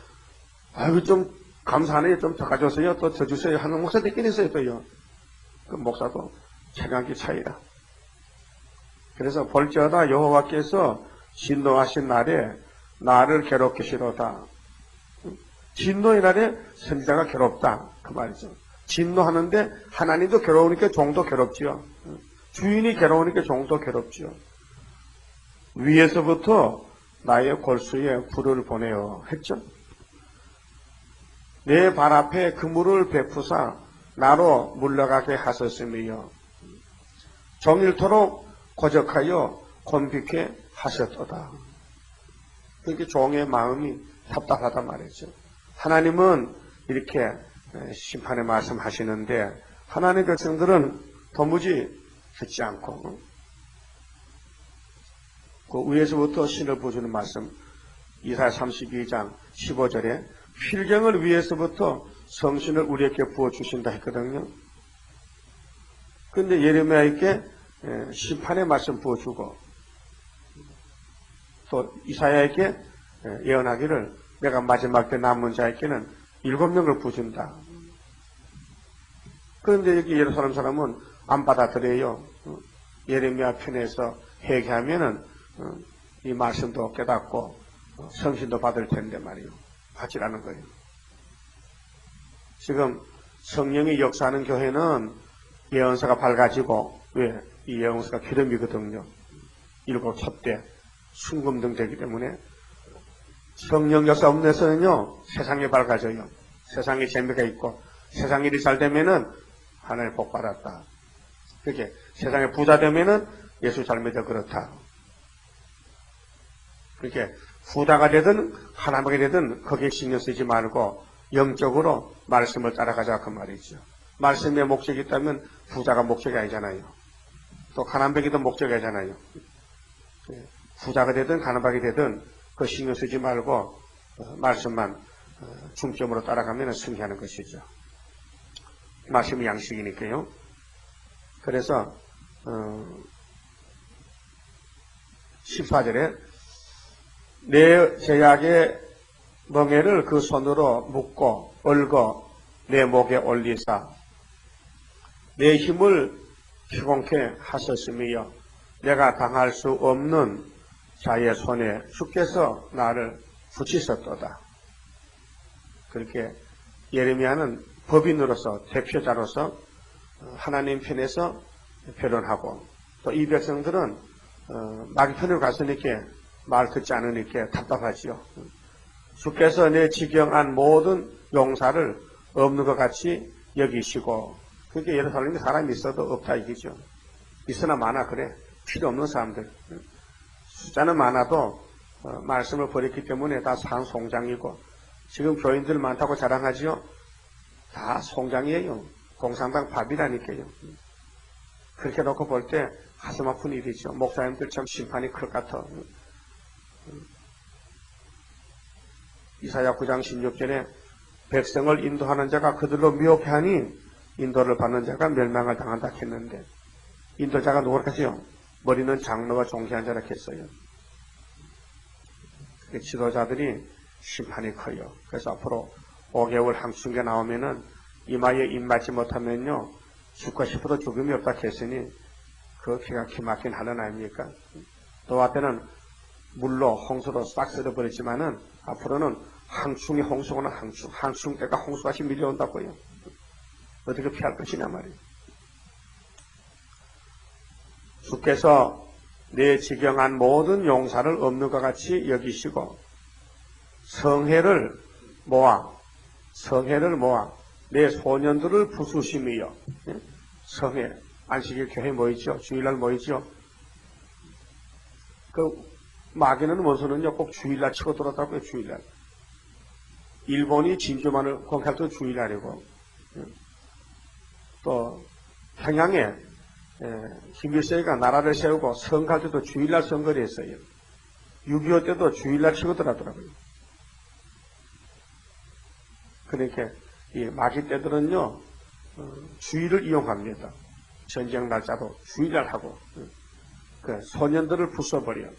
아유 좀 감사하네요. 좀 더 가져오세요. 또 더 주세요. 하는 목사도 있긴 있어요. 또요. 그 목사도 체감기 차이다. 그래서 볼지어다 여호와께서 진노하신 날에 나를 괴롭게 싫어다. 진노의 날에 선지자가 괴롭다. 그 말이죠. 진노하는데 하나님도 괴로우니까 종도 괴롭지요. 주인이 괴로우니까 종도 괴롭지요. 위에서부터 나의 골수에 불을 보내어 했죠. 내 발 앞에 그물을 베푸사 나로 물러가게 하셨으며 정일토록 고적하여 곤비케 하셨도다. 그렇게 종의 마음이 답답하다 말이죠. 하나님은 이렇게 심판의 말씀하시는데 하나님의 백성들은 도무지 듣지 않고 그 위에서부터 신을 부어주는 말씀 이사야 32장 15절에 필경을 위에서부터 성신을 우리에게 부어주신다 했거든요. 그런데 예레미야에게 심판의 말씀 부어주고 또 이사야에게 예언하기를 내가 마지막 때 남은 자에게는 7명을 부어준다. 그런데 여기 예루살렘 사람은 안 받아들여요. 예레미야 편에서 회개하면은 이 말씀도 깨닫고 성신도 받을 텐데 말이요. 받질 않은 거예요. 지금 성령이 역사하는 교회는 예언서가 밝아지고 왜? 이 예언서가 기름이거든요. 7 촛대 순금등 되기 때문에 성령 역사 없는 데서는요 세상이 밝아져요. 세상에 재미가 있고 세상 일이 잘 되면은 하나님 복 받았다. 그렇게 세상에 부자 되면은 예수 잘 믿어 그렇다. 그렇게 부자가 되든 하나님이 되든 거기에 신경 쓰지 말고 영적으로 말씀을 따라가자 그 말이죠. 말씀의 목적이 있다면 부자가 목적이 아니잖아요. 또 가난뱅이도 목적이 아니잖아요. 부자가 되든 가난뱅이 되든 그 신경 쓰지 말고 말씀만 중점으로 따라가면 승리하는 것이죠. 말씀이 양식이니까요. 그래서 14절에 내 제약의 멍에를 그 손으로 묶고 얽어 내 목에 올리사 내 힘을 피곤케 하셨으며 내가 당할 수 없는 자의 손에 주께서 나를 붙이셨도다. 그렇게 예레미야는 법인으로서 대표자로서 하나님 편에서 변론하고 또 이 백성들은 마귀 편으로 갔으니까 말 듣지 않으니까 답답하지요. 주께서 내 지경한 모든 용사를 없는 것 같이 여기시고 그러니까 예루살렘에 사람이 있어도 없다 이기죠. 있으나 많아 그래. 필요 없는 사람들. 숫자는 많아도 말씀을 버렸기 때문에 다 산송장이고 지금 교인들 많다고 자랑하지요. 다 송장이에요. 공산당 밥이라니까요. 그렇게 놓고 볼 때 가슴 아픈 일이죠. 목사님들 참 심판이 클 것 같아. 이사야 9장 16절에 백성을 인도하는 자가 그들로 미혹하니 인도를 받는 자가 멸망을 당한다 했는데 인도자가 누구라 했어요? 머리는 장로가 종시한 자라 했어요. 지도자들이 심판이 커요. 그래서 앞으로 5개월 한순계 나오면은 이마에 입 맞지 못하면요 죽고 싶어도 죽음이 없다 했으니 그 기가 막힌 하는 아닙니까? 노아 때는 물로 홍수로 싹 쓸어버렸지만은 앞으로는 항충이 홍수가 오나 항충 때가 홍수같이 밀려온다고요. 어떻게 피할 것이냐 말이에요. 주께서 내 지경한 모든 용사를 없는 것 같이 여기시고 성회를 모아 내 소년들을 부수심이여. 성회, 안식일 교회 모이죠. 주일날 모이죠. 그 마귀는 원수는요 꼭 주일날 치고 들었다고요. 주일날. 일본이 진주만을 공격할 때 주일날이고 또 평양에 김일성이가 나라를 세우고 선거할 때도 주일날 선거를 했어요. 6.25 때도 주일날 치고 들었더라고요. 그러니까 이 마귀 때들은요 주일을 이용합니다. 전쟁 날짜도 주일날 하고 그 소년들을 부숴버려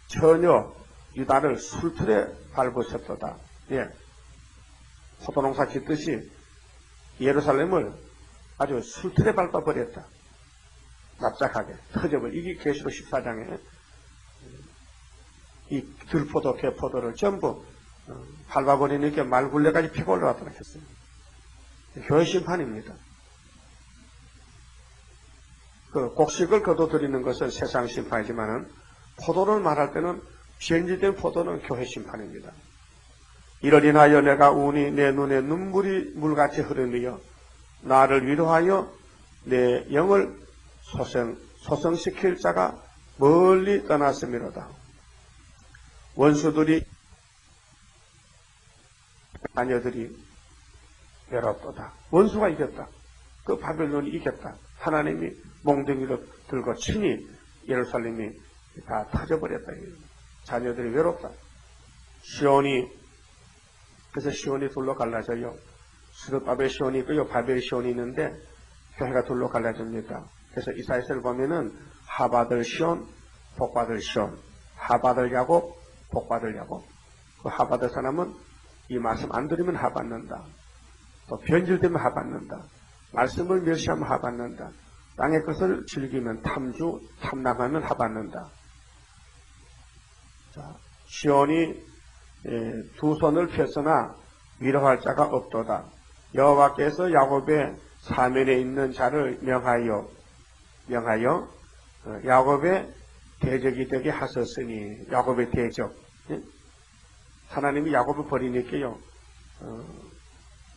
전혀 유다를 술틀에 밟으셨도다. 예. 포도농사 짓듯이 예루살렘을 아주 술틀에 밟아버렸다. 납작하게 터져버려. 이게 계시록 14장에 이 들포도 개포도를 전부 밟아버리니까 말굴레까지 피고 올라왔다고 했어요. 교회 심판입니다. 그 곡식을 거둬들이는 것은 세상 심판이지만은 포도를 말할 때는 변질된 포도는 교회 심판입니다. 이를 인하여 내가 우니 내 눈에 눈물이 물같이 흐르며 나를 위로하여 내 영을 소성시킬 자가 멀리 떠났음이로다. 원수들이 자녀들이 외롭도다. 원수가 이겼다. 그 바벨론이 이겼다. 하나님이 몽둥이로 들고 친히 예루살렘이 다 터져버렸다. 자녀들이 외롭다. 시온이 그래서 시온이 둘로 갈라져요. 스룹바벨 시온이 있고요. 바벨 시온이 있는데 교회가 둘로 갈라집니다. 그래서 이사야서를 보면은 하받을 시온, 복받을 시온, 하받을 야곱, 복받을 야곱. 그 하받을 사람은 이 말씀 안 들으면 하받는다. 또 변질되면 하받는다. 말씀을 멸시하면 하받는다. 땅의 것을 즐기면 탐남하면 하받는다. 자, 시온이 두 손을 펴서나 위로할 자가 없도다. 여호와께서 야곱의 사면에 있는 자를 명하여 야곱의 대적이 되게 하셨으니 야곱의 대적. 하나님이 야곱을 버리니까요.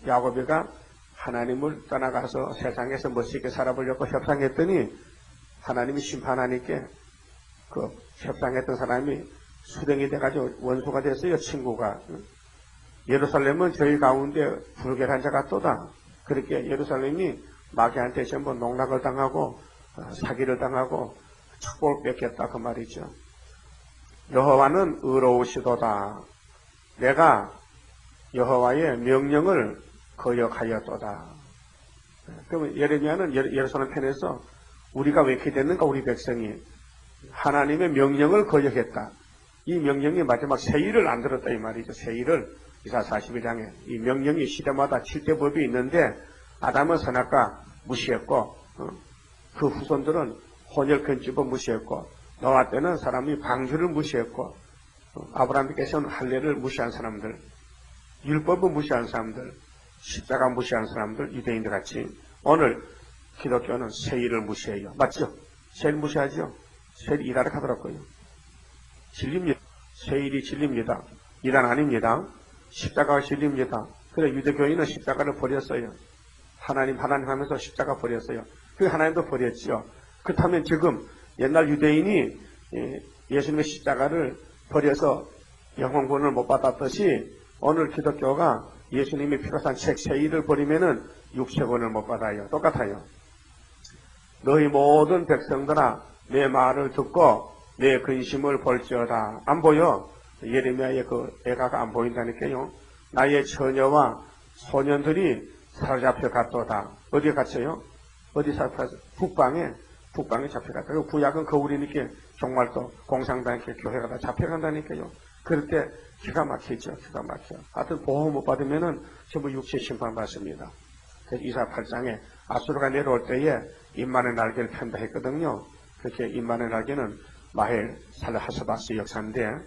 야곱이가 하나님을 떠나가서 세상에서 멋있게 살아보려고 협상했더니 하나님이 심판하니까 그 협상했던 사람이 수령이 돼가지고 원수가 됐어요. 친구가. 예루살렘은 저희 가운데 불결한 자가 또다. 그렇게 예루살렘이 마귀한테 전부 농락을 당하고 사기를 당하고 축복을 뺏겼다 그 말이죠. 여호와는 의로우시도다. 내가 여호와의 명령을 거역하였도다. 그러면 예레미야는 예루살렘 편에서 우리가 왜 이렇게 됐는가 우리 백성이 하나님의 명령을 거역했다. 이 명령이 마지막 세일을 안 들었다 이 말이죠. 세일을 이사 41장에 이 명령이 시대마다 7대 법이 있는데 아담은 선악과 무시했고 그 후손들은 혼혈 건축법 무시했고 노아 때는 사람이 방주를 무시했고 아브라함께서는 할례를 무시한 사람들 율법을 무시한 사람들 십자가 무시한 사람들 유대인들 같이 오늘 기독교는 세일을 무시해요. 맞죠? 세일 무시하죠? 세일 이달에 가더라고요. 진리입니다. 세일이 진리입니다. 이단 아닙니다. 십자가가 진리입니다. 그래 유대교인은 십자가를 버렸어요. 하나님 하면서 십자가 버렸어요. 그 하나님도 버렸지요. 그렇다면 지금 옛날 유대인이 예수님의 십자가를 버려서 영혼구원을 못 받았듯이 오늘 기독교가 예수님의 피로 산 책 세일을 버리면은 육체구원을 못 받아요. 똑같아요. 너희 모든 백성들아 내 말을 듣고 내 근심을 볼지어다. 안 보여. 예레미야의 그 애가가 안 보인다니까요. 나의 처녀와 소년들이 사로잡혀 갔도다. 어디에 갇혀요? 어디 잡혀갔어요? 북방에 잡혀갔다. 구약은 거울이니까 정말도 공상당니까 교회가 다 잡혀간다니까요. 그럴 때 기가 막히죠. 기가 막혀. 하여튼 보호 못 받으면은 전부 육체 심판 받습니다. 그래서 이사 8장에 아수르가 내려올 때에 인만의 날개를 편다 했거든요. 그렇게 인만의 날개는 마헬 살라하스바스 역사인데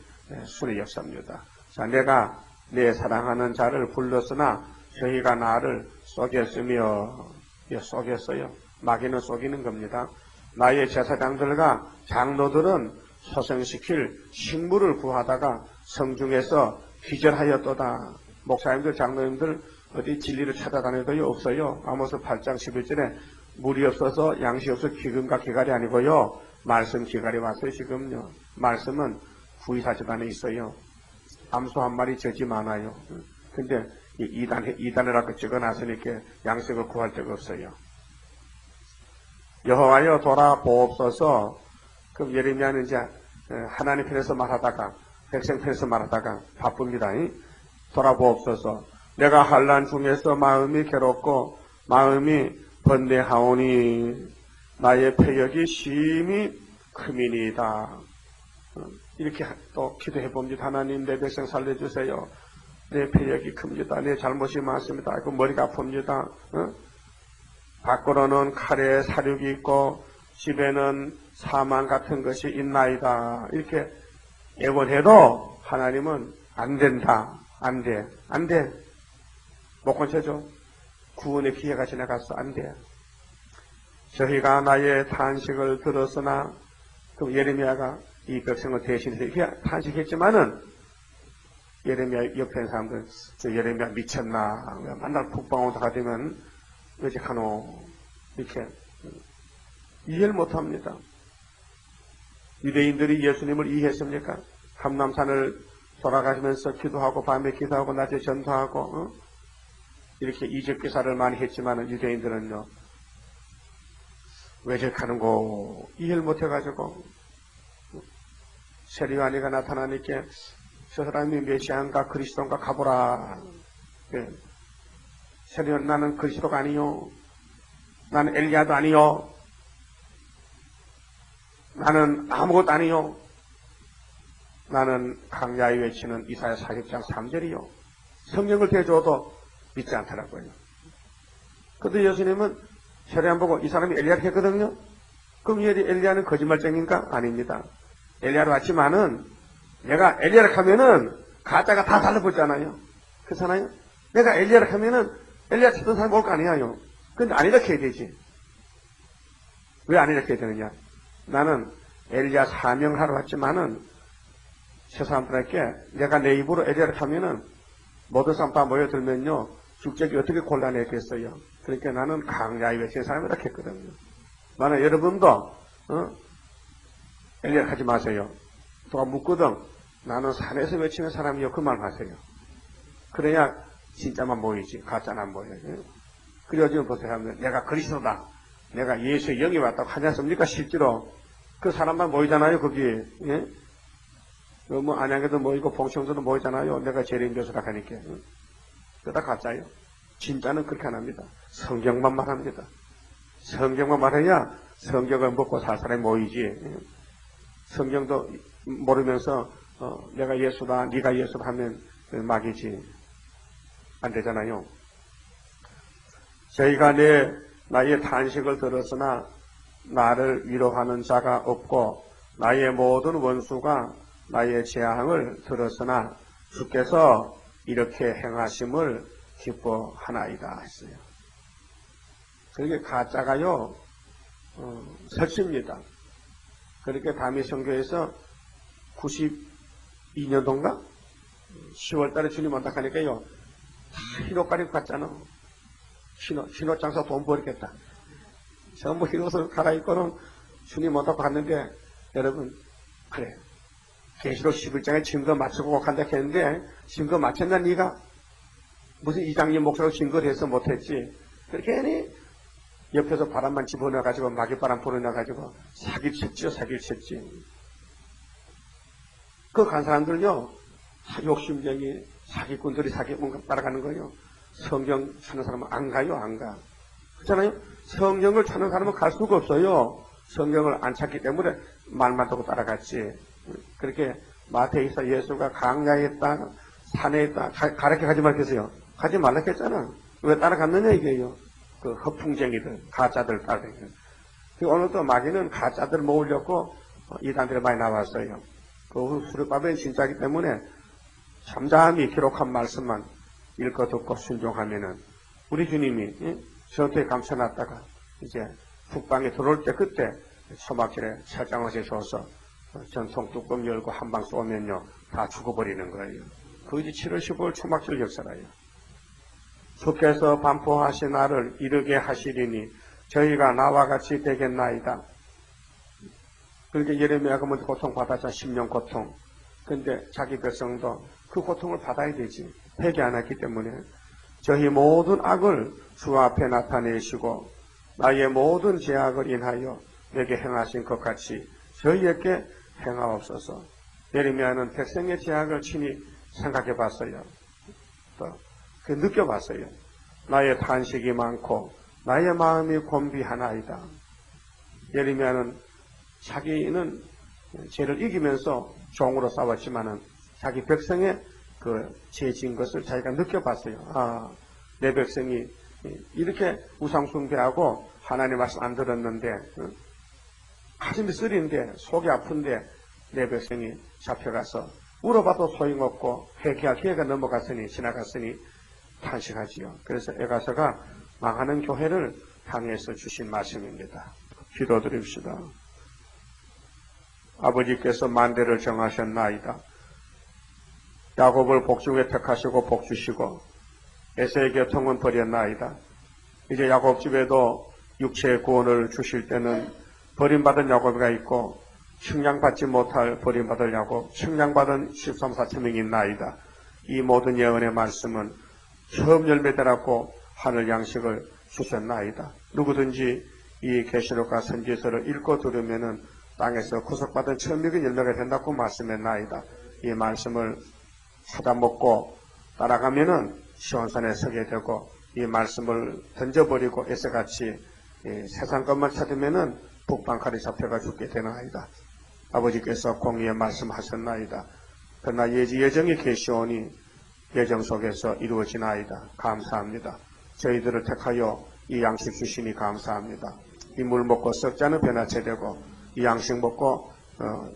순의 역사입니다. 자, 내가 내 사랑하는 자를 불렀으나 저희가 나를 속였으며 속였어요. 마귀는 속이는 겁니다. 나의 제사장들과 장로들은 소생시킬 식물을 구하다가 성중에서 기절하였도다. 목사님들 장로님들 어디 진리를 찾아다녀도요 없어요. 아모스 8장 11절에 물이 없어서 양식이 없어서 기근과 기갈이 아니고요. 말씀 기갈이 왔어요. 지금요. 말씀은 구이사집 안에 있어요. 암소 한 마리 젖이 많아요. 근데 이단이라고 찍어놨으니까 양식을 구할 데가 없어요. 여호와여 돌아보옵소서. 그럼 예레미야는 이제 하나님 편에서 말하다가 백성 편에서 말하다가 바쁩니다. 돌아보옵소서. 내가 환난 중에서 마음이 괴롭고 마음이 번뇌하오니 나의 패역이 심히 크미니이다. 이렇게 또 기도해 봅니다. 하나님 내 백성 살려주세요. 내 패역이 큽니다. 내 잘못이 많습니다. 그 머리가 아픕니다. 밖으로는 칼에 사륙이 있고 집에는 사망 같은 것이 있나이다. 이렇게 애원해도 하나님은 안 된다. 안 돼. 안 돼. 못 건쳐줘. 구원의 기회가 지나갔어. 안 돼. 저희가 나의 탄식을 들었으나 그럼 예레미야가 이 백성을 대신해서 탄식했지만은 예레미야 옆에 사람들 저 예레미야 미쳤나 만날 북방오다가 되면 왜직하노 이렇게 이해를 못합니다. 유대인들이 예수님을 이해했습니까? 감람산을 돌아가시면서 기도하고 밤에 기도하고 낮에 전도하고 이렇게 이적기사를 많이 했지만 유대인들은요 왜직하는고 이해를 못해가지고 세리와니가 나타나니까 저 사람이 메시아인가 그리스도인가 가보라. 세리와 나는 그리스도가 아니요. 나는 엘리야도 아니요. 나는 아무것도 아니요. 나는 강야에 외치는 이사야 40장 3절이요. 성경을 대줘도 믿지 않더라고요. 그런데 예수님은 세례 안 보고 이 사람이 엘리야를 했거든요. 그럼 엘리야는 거짓말쟁인가? 아닙니다. 엘리야로 왔지만은 내가 엘리야를 하면은 가짜가 다 달라붙잖아요. 그렇잖아요. 내가 엘리야를 하면은 엘리야 찾던 사람이 올 거 아니에요. 근데 안 이렇게 해야 되지. 왜 안 이렇게 해야 되느냐? 나는 엘리야 사명하러 왔지만은 저 사람들에게 내가 내 입으로 엘리야를 하면은 모든 사람 다 모여들면요 죽적이 어떻게 곤란했겠어요. 그러니까 나는 강야에 외친 사람이라 했거든요. 나는 여러분도 엘리야 하지 마세요. 또 묻거든. 나는 산에서 외치는 사람이요. 그 말 하세요. 그래야 진짜만 보이지 가짜는 안 보여요. 그래서 지금 보세요. 내가 그리스도다. 내가 예수의 영이 왔다고 하지 않습니까? 실제로 그 사람만 모이잖아요. 거기 예? 뭐 안양에도 모이고 봉청도도 모이잖아요. 내가 재림 교수라 하니까 그다 가짜요. 진짜는 그렇게 안 합니다. 성경만 말합니다. 성경만 말해야 성경을 먹고 살 사람이 모이지. 성경도 모르면서 내가 예수다, 네가 예수다 하면 막이지. 안 되잖아요. 저희가 나의 탄식을 들었으나 나를 위로하는 자가 없고 나의 모든 원수가 나의 재앙을 들었으나 주께서 이렇게 행하심을 기뻐하나이다 했어요. 그게 가짜가요 설치입니다. 그렇게 담임 선교에서 92년도인가 10월달에 주님 온다 하니까요 흰옷 가리고 갔잖아. 흰옷 장사 돈 벌겠다. 전부 흰옷을 갈아입고는 주님 온다고 갔는데 여러분 그래 계시록 11장에 증거 맞추고 간다 했는데 증거 맞췄나 네가? 무슨 이장님 목사로 증거를 해서 못했지. 그렇게 괜히 옆에서 바람만 집어넣어가지고 마귀바람 불어넣어가지고 사기를 쳤지요. 사기를 쳤지. 그 간 사람들요 욕심쟁이 사기꾼들이 사기꾼 따라가는 거예요. 성경 찾는 사람은 안 가요. 안 가. 그렇잖아요. 성경을 찾는 사람은 갈 수가 없어요. 성경을 안 찾기 때문에 말만 듣고 따라갔지. 그렇게 마태에서 예수가 강야에 있다 산에 있다 가르쳐 가지 말겠어요. 가지 말라 했잖아. 왜 따라갔느냐 이게요. 그 허풍쟁이들 가짜들 따라가요. 오늘도 마귀는 가짜들 모으려고 이단들이 많이 나왔어요. 그 수르바벨 진짜이기 때문에 잠잠히 기록한 말씀만 읽어 듣고 순종하면은 우리 주님이 저한테 감춰놨다가 이제 북방에 들어올 때 그때 소막길에 철장을 해줘서 전통 뚜껑 열고 한 방 쏘면요 다 죽어버리는 거예요. 그 이제 7월 15일 초막절 역사라요. 주께서 반포하신 날을 이르게 하시리니 저희가 나와 같이 되겠나이다. 그렇게 예레미야가 먼저 고통받았자 10년 고통. 근데 자기 백성도 그 고통을 받아야 되지. 회개 안 했기 때문에 저희 모든 악을 주 앞에 나타내시고 나의 모든 죄악을 인하여 내게 행하신 것 같이 저희에게 행하옵소서. 예레미야는 백성의 죄악을 친히 생각해 봤어요. 또 느껴봤어요. 나의 탄식이 많고 나의 마음이 곤비하나이다. 예레미야는 자기는 죄를 이기면서 종으로 싸웠지만은 자기 백성의 그 죄 지은 것을 자기가 느껴봤어요. 내 백성이 이렇게 우상숭배하고 하나님 말씀 안 들었는데 가슴이 쓰린데 속이 아픈데 내 백성이 잡혀가서 물어봐도 소용없고 회개할 기회가 넘어갔으니 지나갔으니 탄식하지요. 그래서 에가서가 망하는 교회를 향해서 주신 말씀입니다. 기도드립시다. 아버지께서 만대를 정하셨나이다. 야곱을 복중에 택하시고 복주시고 에서의 교통은 버렸나이다. 이제 야곱 집에도 육체의 구원을 주실 때는 버림받은 야곱이가 있고 측량받지 못할 버림받을 야곱, 측량받은 13, 4천명이 있나이다. 이 모든 예언의 말씀은 처음 열매되라고 하늘 양식을 주셨나이다. 누구든지 이 계시록과 선지서를 읽고 들으면은 땅에서 구속받은 천명의 열매가 된다고 말씀했나이다. 이 말씀을 찾아먹고 따라가면은 시온산에 서게 되고 이 말씀을 던져버리고 에서같이 세상 것만 찾으면은 북방칼이 잡혀가 죽게 되나이다. 아버지께서 공의의 말씀하셨나이다. 그러나 예정이 계시오니 예정 속에서 이루어지나이다. 감사합니다. 저희들을 택하여 이 양식 주시니 감사합니다. 이 물 먹고 썩지 않은 변화체 되고 이 양식 먹고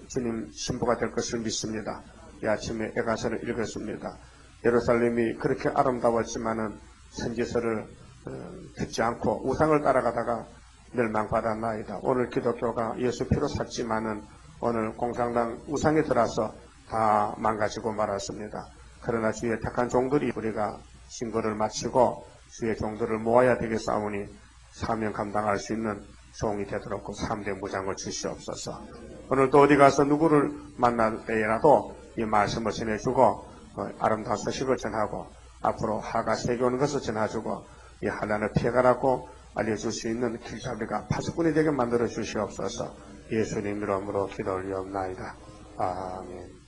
주님 신부가 될 것을 믿습니다. 이 아침에 에가서를 읽었습니다. 예루살렘이 그렇게 아름다웠지만은 선지서를 듣지 않고 우상을 따라가다가 멸망받았나이다. 오늘 기독교가 예수 피로 샀지만은 오늘 공산당 우상에 들어서 다 망가지고 말았습니다. 그러나 주의 택한 종들이 우리가 신고를 마치고 주의 종들을 모아야 되겠사오니 사명 감당할 수 있는 종이 되도록 그 3대 무장을 주시옵소서. 오늘도 어디 가서 누구를 만날 때에라도 이 말씀을 전해주고 아름다운 소식을 전하고 앞으로 하가 새겨오는 것을 전해주고 이 한란을 피해가라고 알려줄 수 있는 길잡이가 파수꾼이 되게 만들어 주시옵소서. 예수님 이름으로 기도 올리옵나이다. 아멘.